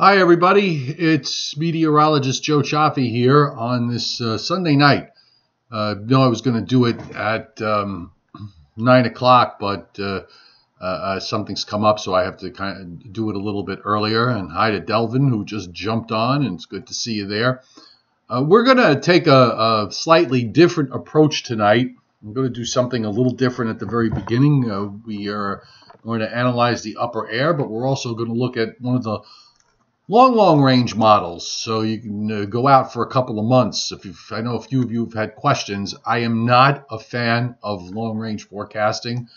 Hi, everybody. It's meteorologist Joe Cioffi here on this Sunday night. I was going to do it at 9 o'clock, but something's come up, so I have to kind of do it a little bit earlier. And hi to Delvin, who just jumped on, and it's good to see you there. We're going to take a slightly different approach tonight. I'm going to do something a little different at the very beginning. We are going to analyze the upper air, but we're also going to look at one of the long range models, so you can go out for a couple of months. I know a few of you have had questions. I am not a fan of long range forecasting,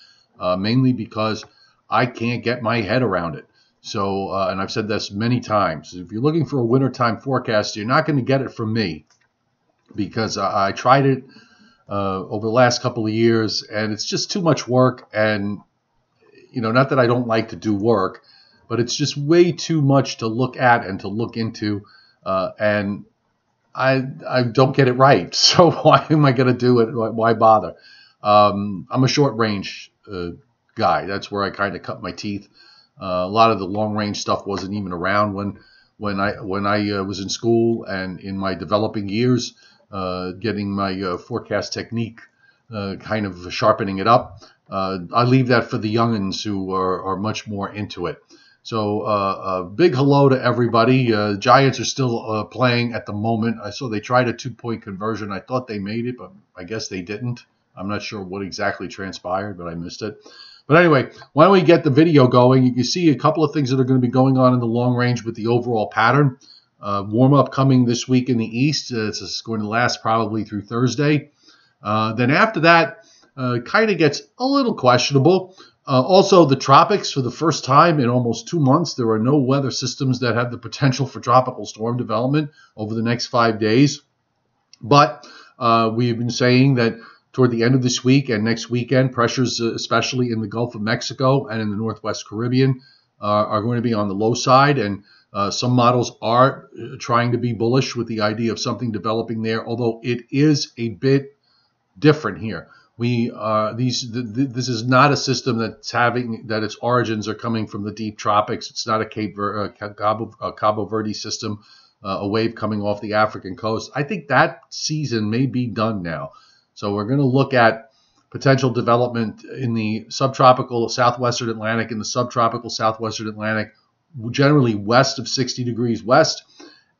mainly because I can't get my head around it. So, and I've said this many times, if you're looking for a wintertime forecast, you're not going to get it from me, because I tried it over the last couple of years, and it's just too much work. And, not that I don't like to do work, but it's just way too much to look at and to look into, and I don't get it right. So why am I going to do it? Why bother? I'm a short range guy. That's where I kind of cut my teeth. A lot of the long range stuff wasn't even around when I was in school and in my developing years, getting my forecast technique, kind of sharpening it up. I leave that for the youngins who are much more into it. So a big hello to everybody. Giants are still playing at the moment. I saw they tried a 2-point conversion. I thought they made it, but I guess they didn't. I'm not sure what exactly transpired, but I missed it. But anyway, why don't we get the video going? You can see a couple of things that are going to be going on in the long range with the overall pattern. Warm-up coming this week in the East. It's going to last probably through Thursday. Then after that, kind of gets a little questionable. Also, the tropics, for the first time in almost 2 months, there are no weather systems that have the potential for tropical storm development over the next 5 days. But we've been saying that toward the end of this week and next weekend, pressures, especially in the Gulf of Mexico and in the Northwest Caribbean, are going to be on the low side. And some models are trying to be bullish with the idea of something developing there, although it is a bit different here. This is not a system that its origins are coming from the deep tropics. It's not a Cabo Verde system, a wave coming off the African coast. I think that season may be done now. So we're going to look at potential development in the subtropical southwestern Atlantic and the subtropical southwestern Atlantic, generally west of 60 degrees west,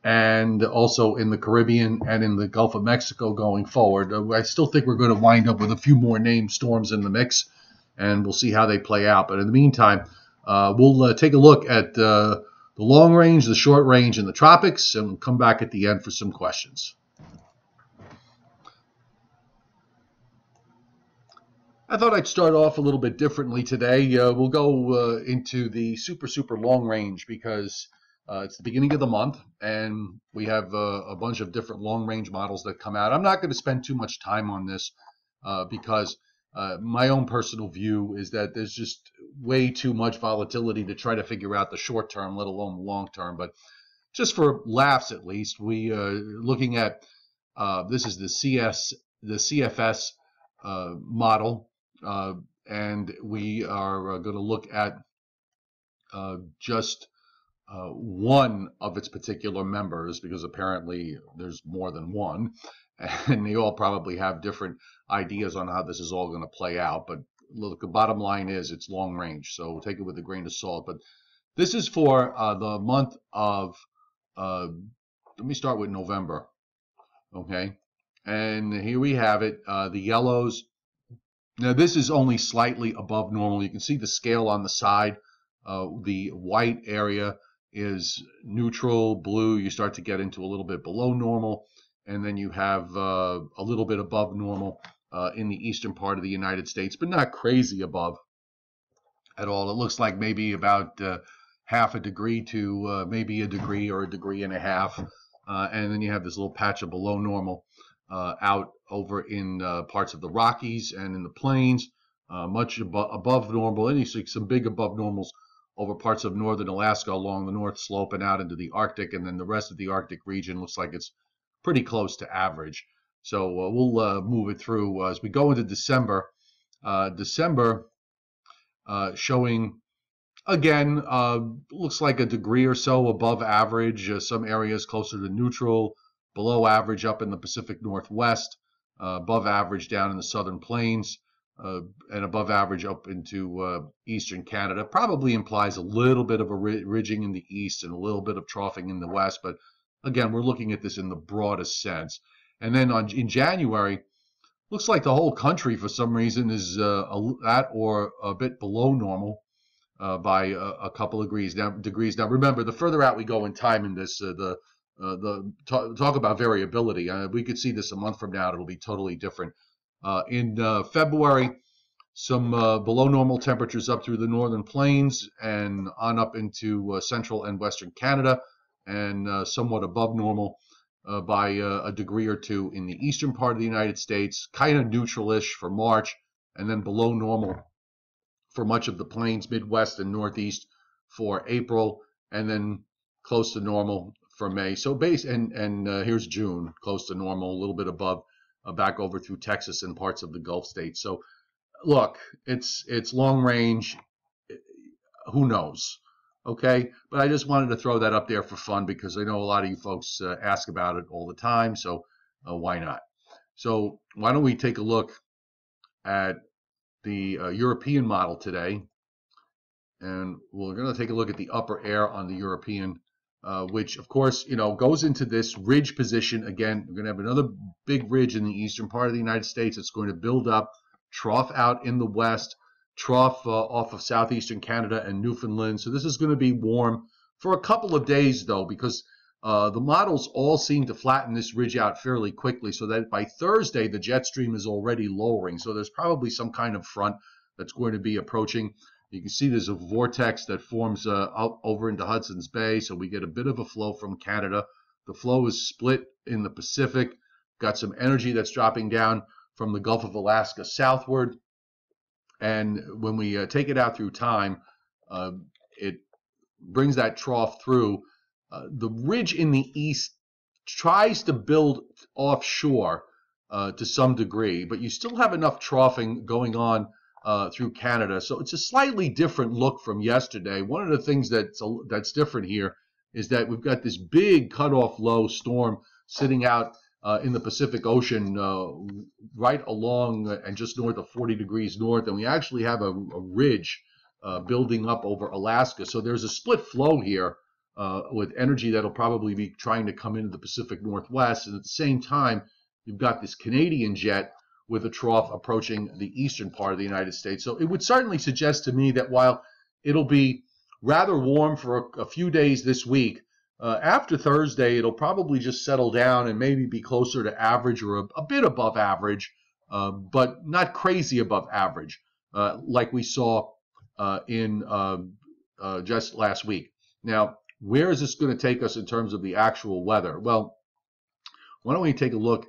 and also in the Caribbean and in the Gulf of Mexico going forward. I still think we're going to wind up with a few more named storms in the mix, and we'll see how they play out. But in the meantime, we'll take a look at the long range, the short range, and the tropics, and we'll come back at the end for some questions. I thought I'd start off a little bit differently today. We'll go into the super long range because it's the beginning of the month, and we have a bunch of different long-range models that come out. I'm not going to spend too much time on this because my own personal view is that there's just way too much volatility to try to figure out the short term, let alone the long term. But just for laughs, at least, we are looking at this is the CFS model, and we are going to look at just one of its particular members, because apparently there's more than one, and they all probably have different ideas on how this is all going to play out. But look, the bottom line is it's long range, so take it with a grain of salt. But this is for the month of, let me start with November, okay? And here we have it, the yellows. Now this is only slightly above normal. You can see the scale on the side. The white area is neutral. Blue, you start to get into a little bit below normal, and then you have a little bit above normal in the eastern part of the United States, but not crazy above at all. It looks like maybe about half a degree to maybe a degree or a degree and a half, and then you have this little patch of below normal out over in parts of the Rockies and in the plains, much above normal, and you see some big above normals over parts of northern Alaska along the north slope and out into the Arctic, and then the rest of the Arctic region looks like it's pretty close to average. So we'll move it through as we go into December. December showing Again, looks like a degree or so above average. Some areas closer to neutral, below average up in the Pacific Northwest, above average down in the Southern Plains, and above average up into eastern Canada. Probably implies a little bit of a ridging in the east and a little bit of troughing in the west. But again, we're looking at this in the broadest sense. And then in January, looks like the whole country for some reason is at or a bit below normal. By a couple of degrees. Now, remember, the further out we go in time in this, talk about variability. We could see this a month from now; it'll be totally different. In February, some below normal temperatures up through the northern plains and on up into central and western Canada, and somewhat above normal by a degree or two in the eastern part of the United States. Kind of neutralish for March, and then below normal for much of the plains, Midwest, and Northeast for April, and then close to normal for May. So here's June, close to normal, a little bit above, back over through Texas and parts of the Gulf states. So look, it's long range. Who knows? Okay, but I just wanted to throw that up there for fun because I know a lot of you folks ask about it all the time. So why not? So why don't we take a look at the European model today, and we're going to take a look at the upper air on the European, which of course goes into this ridge position again. We're going to have another big ridge in the eastern part of the United States. It's going to build up, trough out in the west, trough off of southeastern Canada and Newfoundland. So this is going to be warm for a couple of days though, because the models all seem to flatten this ridge out fairly quickly, so that by Thursday the jet stream is already lowering. So there's probably some kind of front that's going to be approaching. You can see there's a vortex that forms out over into Hudson's Bay, so we get a bit of a flow from Canada. The flow is split in the Pacific. Got some energy that's dropping down from the Gulf of Alaska southward. And when we take it out through time, it brings that trough through. The ridge in the east tries to build offshore to some degree, but you still have enough troughing going on through Canada. So it's a slightly different look from yesterday. One of the things that's different here is that we've got this big cutoff low storm sitting out in the Pacific Ocean right along and just north of 40 degrees north, and we actually have a ridge building up over Alaska. So there's a split flow here. With energy that'll probably be trying to come into the Pacific Northwest. And at the same time, you've got this Canadian jet with a trough approaching the eastern part of the United States. So it would certainly suggest to me that while it'll be rather warm for a few days this week, after Thursday, it'll probably just settle down and maybe be closer to average or a bit above average, but not crazy above average, like we saw in just last week. Now, where is this going to take us in terms of the actual weather? Well, why don't we take a look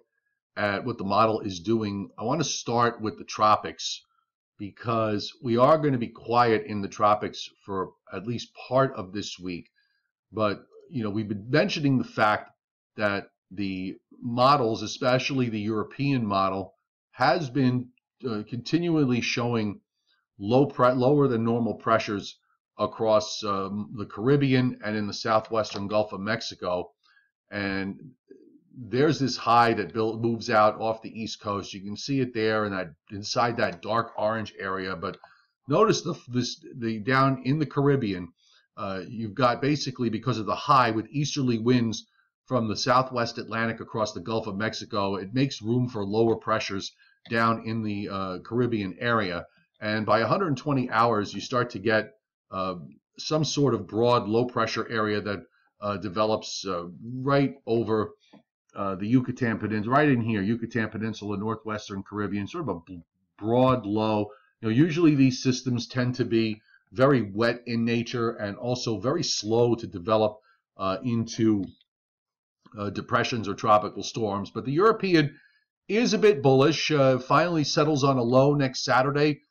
at what the model is doing? I want to start with the tropics because we are going to be quiet in the tropics for at least part of this week. But, we've been mentioning the fact that the models, especially the European model, has been continually showing lower than normal pressures across the Caribbean and in the southwestern Gulf of Mexico. And there's this high that moves out off the East Coast. You can see it there inside that dark orange area. But notice the down in the Caribbean, you've got basically, because of the high with easterly winds from the southwest Atlantic across the Gulf of Mexico, it makes room for lower pressures down in the Caribbean area. And by 120 hours, you start to get some sort of broad low pressure area that develops right over the Yucatan Peninsula, right in here, Yucatan Peninsula, northwestern Caribbean, sort of a broad low. Usually these systems tend to be very wet in nature and also very slow to develop into depressions or tropical storms. But the European is a bit bullish, finally settles on a low next Saturday.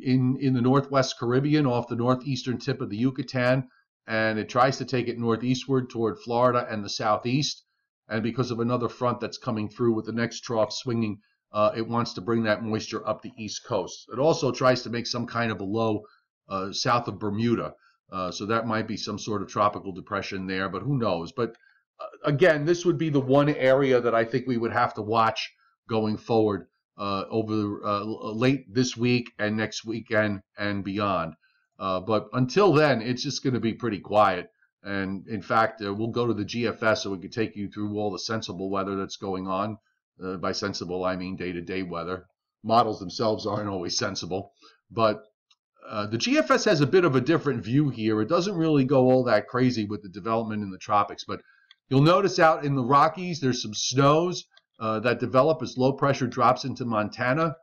In the northwest Caribbean off the northeastern tip of the Yucatan, and it tries to take it northeastward toward Florida and the southeast. And because of another front that's coming through with the next trough swinging, it wants to bring that moisture up the east coast. It also tries to make some kind of a low south of Bermuda. So that might be some sort of tropical depression there, but who knows? But again, this would be the one area that I think we would have to watch going forward over late this week and next weekend and beyond. But until then, it's just going to be pretty quiet. And in fact, we'll go to the GFS so we can take you through all the sensible weather that's going on. By sensible, I mean day-to-day weather. Models themselves aren't always sensible. But the GFS has a bit of a different view here. It doesn't really go all that crazy with the development in the tropics. But you'll notice out in the Rockies, there's some snows that develop as low pressure drops into Montana.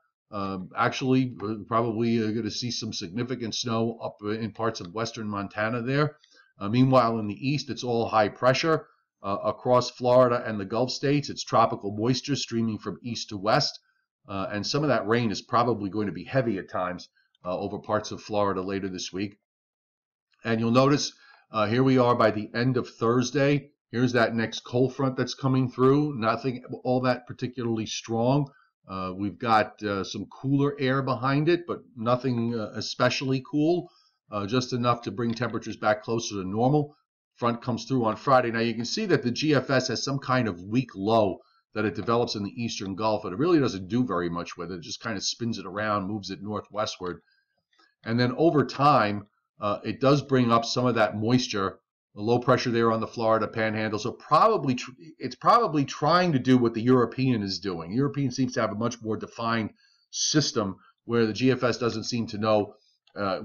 Actually, probably going to see some significant snow up in parts of western Montana there. Meanwhile, in the east, it's all high pressure. Across Florida and the Gulf states, it's tropical moisture streaming from east to west. And some of that rain is probably going to be heavy at times over parts of Florida later this week. And you'll notice here we are by the end of Thursday. Here's that next cold front that's coming through. Nothing all that particularly strong. We've got some cooler air behind it, but nothing especially cool. Just enough to bring temperatures back closer to normal. Front comes through on Friday. Now you can see that the GFS has some kind of weak low that it develops in the eastern Gulf, but it really doesn't do very much with it. It just kind of spins it around, moves it northwestward. And then over time, it does bring up some of that moisture, the low pressure there on the Florida panhandle. So it's probably trying to do what the European is doing. European seems to have a much more defined system where the GFS doesn't seem to know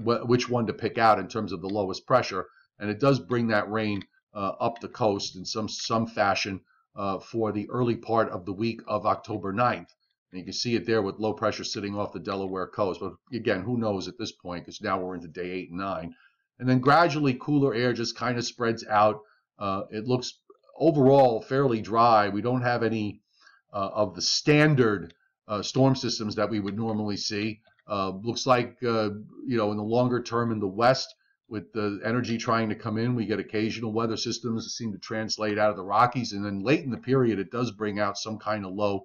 which one to pick out in terms of the lowest pressure. And it does bring that rain up the coast in some fashion for the early part of the week of October 9th. And you can see it there with low pressure sitting off the Delaware coast. But again, who knows at this point, because now we're into day 8 and 9. And then gradually cooler air just kind of spreads out. It looks overall fairly dry. We don't have any of the standard storm systems that we would normally see. Looks like, in the longer term in the west, with the energy trying to come in, we get occasional weather systems that seem to translate out of the Rockies. And then late in the period, it does bring out some kind of low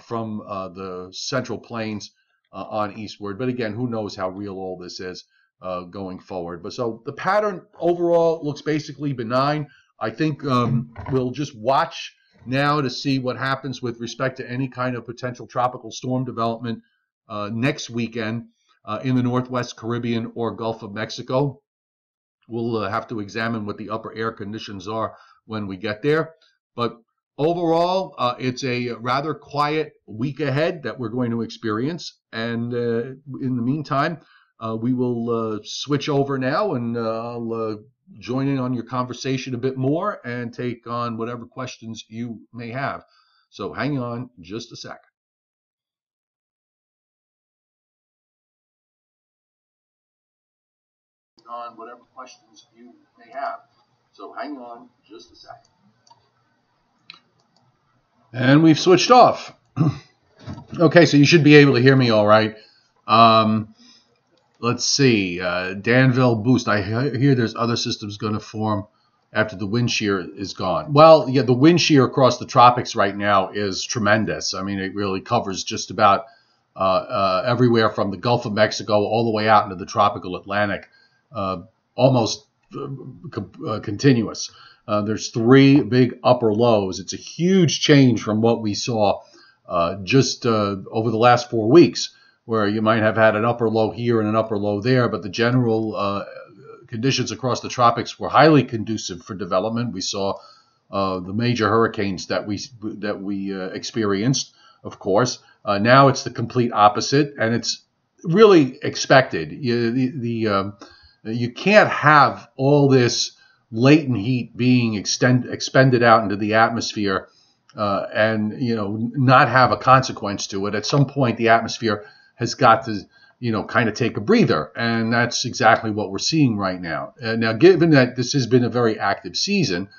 from the central plains on eastward. But again, who knows how real all this is going forward. But so the pattern overall looks basically benign. I think we'll just watch now to see what happens with respect to any kind of potential tropical storm development next weekend in the Northwest Caribbean or Gulf of Mexico. We'll have to examine what the upper air conditions are when we get there. But overall, it's a rather quiet week ahead that we're going to experience. And in the meantime, we will switch over now, and I'll join in on your conversation a bit more and take on whatever questions you may have. So hang on just a sec. On whatever questions you may have. So hang on just a second. And we've switched off. Okay, so you should be able to hear me all right. Let's see. Danville boost. I hear there's other systems going to form after the wind shear is gone. Well, yeah, the wind shear across the tropics right now is tremendous. I mean, it really covers just about everywhere from the Gulf of Mexico all the way out into the tropical Atlantic. Almost continuous. There's 3 big upper lows. It's a huge change from what we saw just over the last 4 weeks, where you might have had an upper low here and an upper low there, but the general conditions across the tropics were highly conducive for development. We saw the major hurricanes that we experienced, of course. Now it's the complete opposite, and it's really expected. You can't have all this latent heat being expended out into the atmosphere and not have a consequence to it. At some point, the atmosphere has got to kind of take a breather, and that's exactly what we're seeing right now. Now, given that this has been a very active season,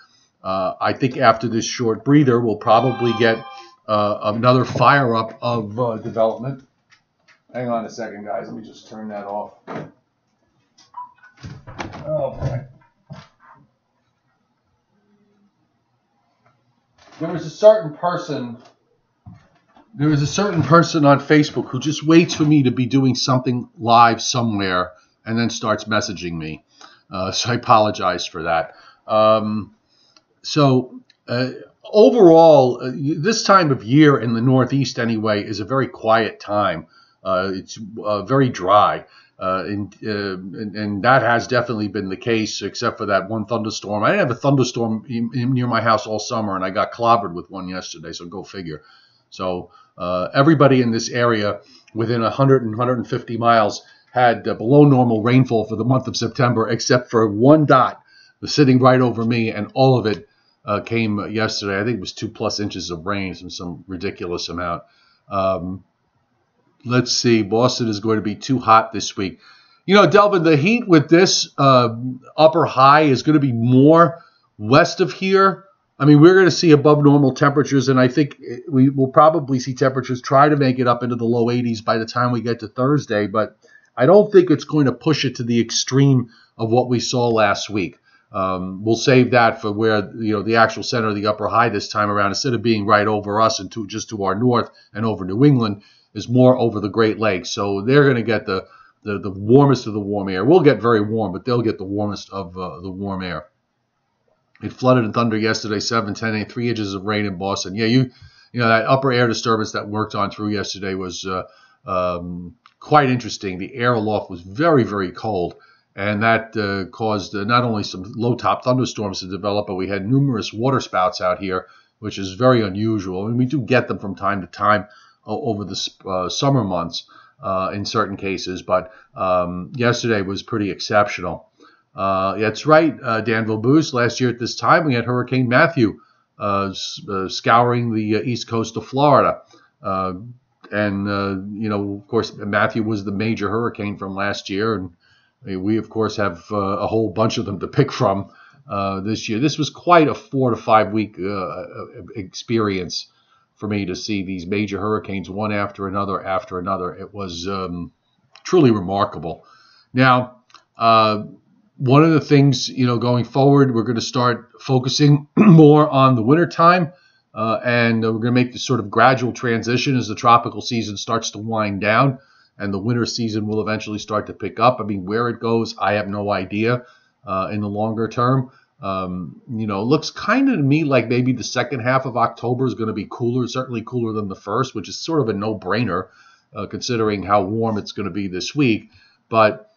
I think after this short breather, we'll probably get another fire up of development. Hang on a second, guys. Let me just turn that off. Oh boy. There was a certain person on Facebook who just waits for me to be doing something live somewhere and then starts messaging me. So I apologize for that. So overall, this time of year in the Northeast anyway is a very quiet time. It's very dry. And that has definitely been the case, except for that one thunderstorm. I didn't have a thunderstorm near my house all summer, and I got clobbered with one yesterday, so go figure. So everybody in this area within 100 and 150 miles had below normal rainfall for the month of September, except for one dot was sitting right over me, and all of it came yesterday. I think it was 2+ inches of rain, some ridiculous amount. Let's see. Boston is going to be too hot this week. You know, Delvin, the heat with this upper high is going to be more west of here. I mean, we're going to see above normal temperatures, and I think we will probably see temperatures try to make it up into the low 80s by the time we get to Thursday, but I don't think it's going to push it to the extreme of what we saw last week. We'll save that for where the actual center of the upper high this time around, instead of being right over us and just to our north and over New England, is more over the Great Lakes. So they're going to get the warmest of the warm air. We'll get very warm, but they'll get the warmest of the warm air. It flooded and thundered yesterday, 7, 10, and 3 inches of rain in Boston. Yeah, you know that upper air disturbance that worked on through yesterday was quite interesting. The air aloft was very, very cold, and that caused not only some low-top thunderstorms to develop, but we had numerous water spouts out here, which is very unusual. And we do get them from time to time over the summer months in certain cases, but yesterday was pretty exceptional. That's right, Danville Boost. Last year at this time, we had Hurricane Matthew scouring the east coast of Florida. Of course, Matthew was the major hurricane from last year, and we, of course, have a whole bunch of them to pick from this year. This was quite a 4 to 5 week experience for me to see these major hurricanes one after another. It was truly remarkable. Now, one of the things, going forward, we're going to start focusing more on the wintertime, and we're going to make this sort of gradual transition as the tropical season starts to wind down and the winter season will eventually start to pick up. I mean, where it goes, I have no idea in the longer term. It looks kind of to me like maybe the second half of October is going to be cooler, certainly cooler than the first, which is sort of a no-brainer considering how warm it's going to be this week. But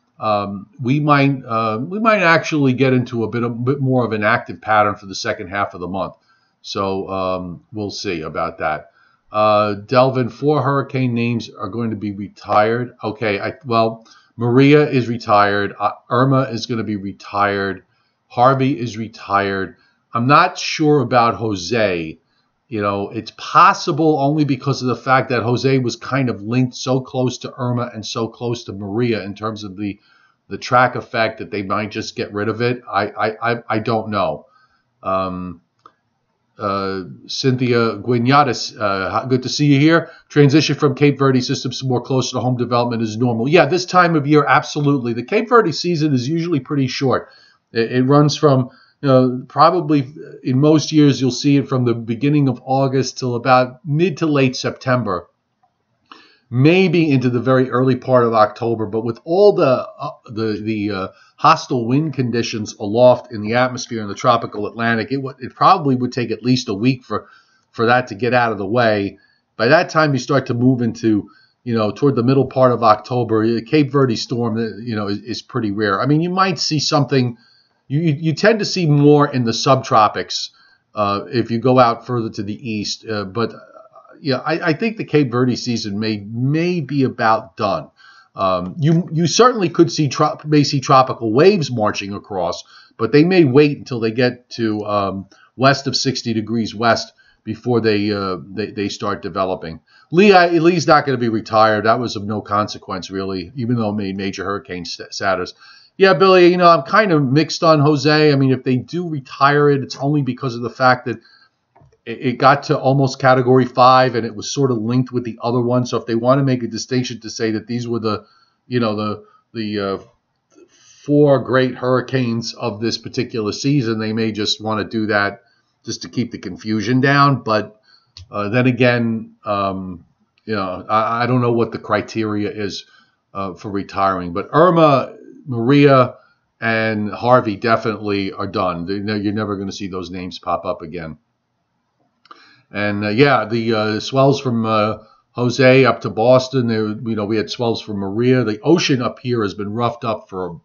we might actually get into a bit more of an active pattern for the second half of the month. So we'll see about that. Delvin, 4 hurricane names are going to be retired. Okay, Maria is retired. Irma is going to be retired. Harvey is retired. I'm not sure about Jose. It's possible only because of the fact that Jose was kind of linked so close to Irma and so close to Maria in terms of the track effect that they might just get rid of it. I don't know. Cynthia Guignatis, good to see you here. Transition from Cape Verde systems to more closer to home development is normal. Yeah, this time of year, absolutely. The Cape Verde season is usually pretty short. It runs from, probably in most years, you'll see it from the beginning of August till about mid to late September, maybe into the very early part of October. But with all the hostile wind conditions aloft in the atmosphere in the tropical Atlantic, it probably would take at least a week for that to get out of the way. By that time, you start to move into, toward the middle part of October. The Cape Verde storm, is pretty rare. I mean, you might see something. You tend to see more in the subtropics if you go out further to the east. But I think the Cape Verde season may be about done. You certainly could see tropical waves marching across, but they may wait until they get to west of 60 degrees west before they start developing. Lee's not going to be retired. That was of no consequence, really, even though it made major hurricane status. Yeah, Billy, I'm kind of mixed on Jose. I mean, if they do retire it, it's only because of the fact that it got to almost Category 5 and it was sort of linked with the other one. So if they want to make a distinction to say that these were the 4 great hurricanes of this particular season, they may just want to do that just to keep the confusion down. But then again, I don't know what the criteria is for retiring. But Irma Maria and Harvey definitely are done. You're never going to see those names pop up again. And the swells from Jose up to Boston. We had swells from Maria. The ocean up here has been roughed up for,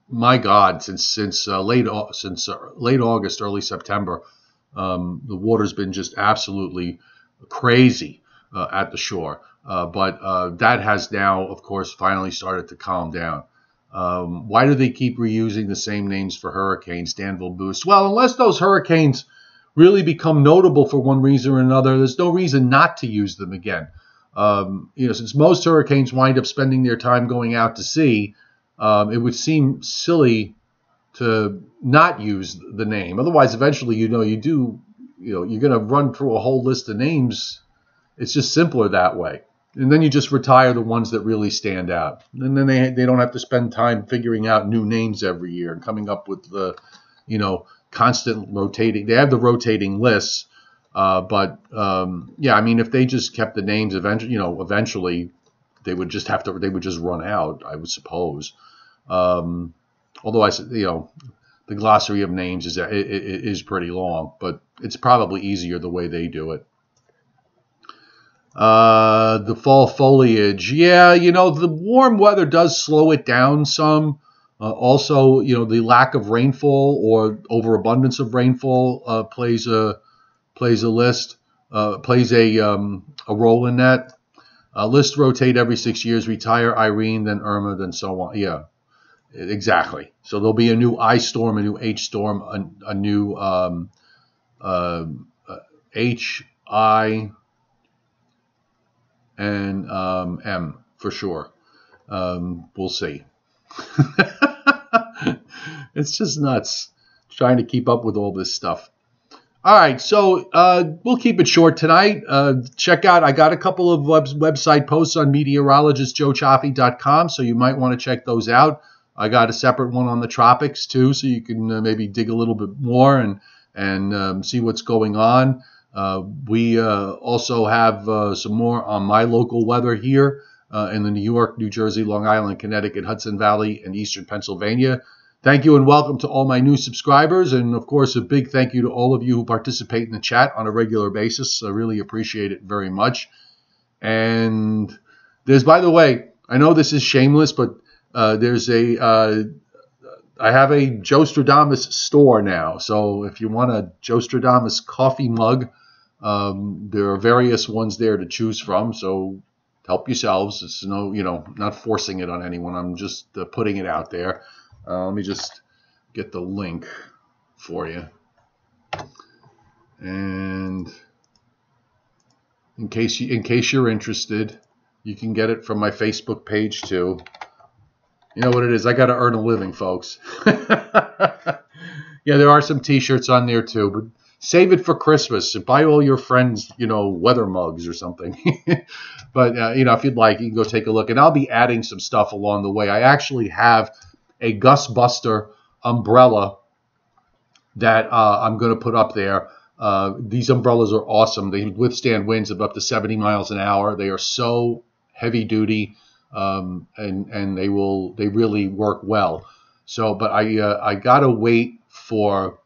my God, since late August, early September. The water's been just absolutely crazy at the shore. But that has now, of course, finally started to calm down. Why do they keep reusing the same names for hurricanes? Danville Boost. Well, unless those hurricanes really become notable for one reason or another, there's no reason not to use them again. Since most hurricanes wind up spending their time going out to sea, it would seem silly to not use the name. Otherwise, eventually, you're going to run through a whole list of names. It's just simpler that way. And then you just retire the ones that really stand out. And then they don't have to spend time figuring out new names every year and coming up with the, constant rotating. They have the rotating lists. If they just kept the names, eventually they would just run out, I would suppose. Although the glossary of names is pretty long, but it's probably easier the way they do it. The fall foliage. Yeah, the warm weather does slow it down some. Also, the lack of rainfall or overabundance of rainfall plays a role in that. Lists rotate every 6 years. Retire Irene, then Irma, then so on. Yeah, exactly. So there'll be a new I storm, a new H storm, a new H, I, and M for sure. We'll see. It's just nuts trying to keep up with all this stuff. All right, so we'll keep it short tonight. Check out, I got a couple of website posts on meteorologistjoecioffi.com, so you might want to check those out. I got a separate one on the tropics too, so you can maybe dig a little bit more and see what's going on. We also have some more on my local weather here in the New York, New Jersey, Long Island, Connecticut, Hudson Valley, and Eastern Pennsylvania. Thank you and welcome to all my new subscribers. And, of course, a big thank you to all of you who participate in the chat on a regular basis. I really appreciate it very much. And by the way, I know this is shameless, but I have a Joe Stradamus store now. So if you want a Joe Stradamus coffee mug, there are various ones there to choose from. So help yourselves. It's not forcing it on anyone. I'm just putting it out there. Let me just get the link for you. And in case you're interested, you can get it from my Facebook page too. You know what it is? I got to earn a living, folks. Yeah, there are some T-shirts on there too, but save it for Christmas and buy all your friends, weather mugs or something. But if you'd like, you can go take a look, and I'll be adding some stuff along the way. I actually have a Gust Buster umbrella that I'm going to put up there. These umbrellas are awesome. They withstand winds of up to 70 miles an hour. They are so heavy duty, and they really work well. So, but I gotta wait for.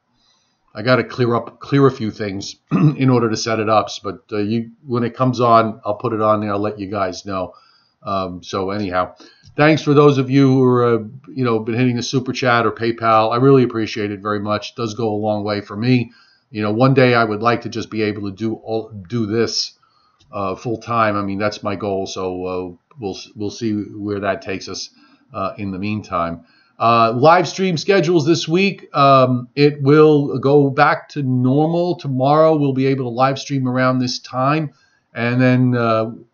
I got to clear a few things in order to set it up. But when it comes on, I'll put it on there. I'll let you guys know. So anyhow, thanks for those of you who are, been hitting the super chat or PayPal. I really appreciate it very much. It does go a long way for me. One day I would like to just be able to do this full time. I mean, that's my goal. So we'll see where that takes us in the meantime. Live stream schedules this week. It will go back to normal. Tomorrow we'll be able to live stream around this time. And then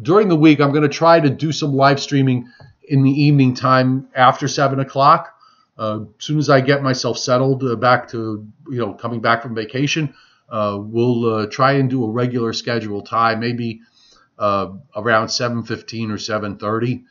during the week, I'm going to try to do some live streaming in the evening time after 7 o'clock. As soon as I get myself settled back to, coming back from vacation, we'll try and do a regular schedule time, maybe around 7:15 or 7:30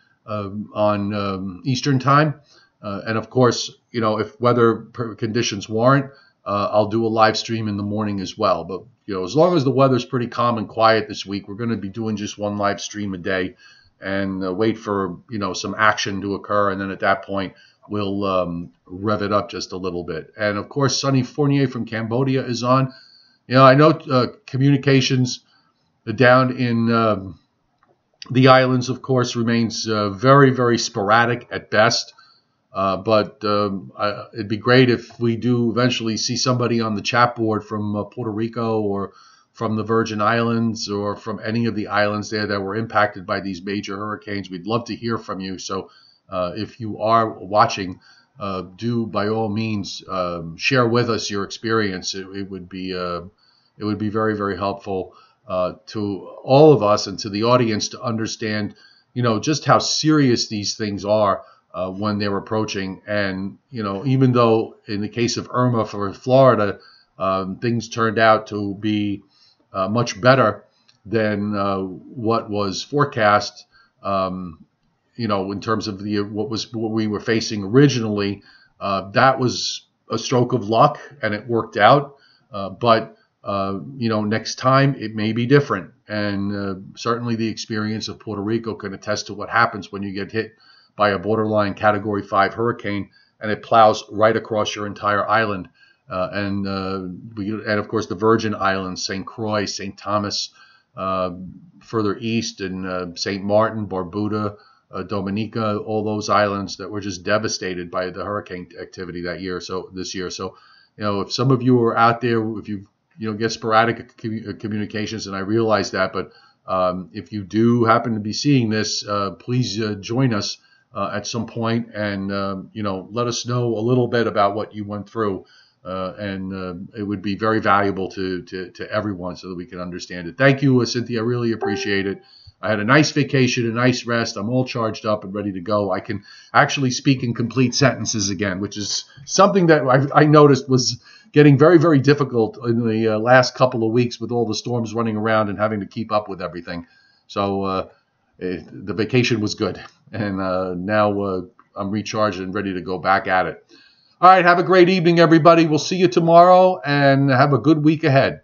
on Eastern time. And of course, if weather conditions warrant, I'll do a live stream in the morning as well. But, as long as the weather's pretty calm and quiet this week, we're going to be doing just one live stream a day. and wait for some action to occur, and then at that point we'll rev it up just a little bit. And of course, Sonny Fournier from Cambodia is on. I know communications down in the islands, of course, remains very, very sporadic at best. But it'd be great if we do eventually see somebody on the chat board from Puerto Rico or from the Virgin Islands or from any of the islands there that were impacted by these major hurricanes. We'd love to hear from you. So if you are watching, do by all means share with us your experience. It would be very, very helpful to all of us and to the audience to understand, just how serious these things are when they're approaching. And, even though in the case of Irma for Florida, things turned out to be much better than what was forecast, in terms of what we were facing originally. That was a stroke of luck, and it worked out. But next time it may be different. And certainly the experience of Puerto Rico can attest to what happens when you get hit by a borderline Category 5 hurricane and it plows right across your entire island. And of course the Virgin Islands, St. Croix, St. Thomas, further east, and St. Martin, Barbuda, Dominica, all those islands that were just devastated by the hurricane activity this year. So, if some of you are out there, if you get sporadic communications, and I realize that, but if you do happen to be seeing this, please join us at some point and let us know a little bit about what you went through, and it would be very valuable to everyone so that we can understand it. Thank you, Cynthia. I really appreciate it. I had a nice vacation, a nice rest. I'm all charged up and ready to go. I can actually speak in complete sentences again, which is something that I noticed was getting very, very difficult in the last couple of weeks with all the storms running around and having to keep up with everything. So the vacation was good. And now I'm recharged and ready to go back at it. All right, have a great evening, everybody. We'll see you tomorrow, and have a good week ahead.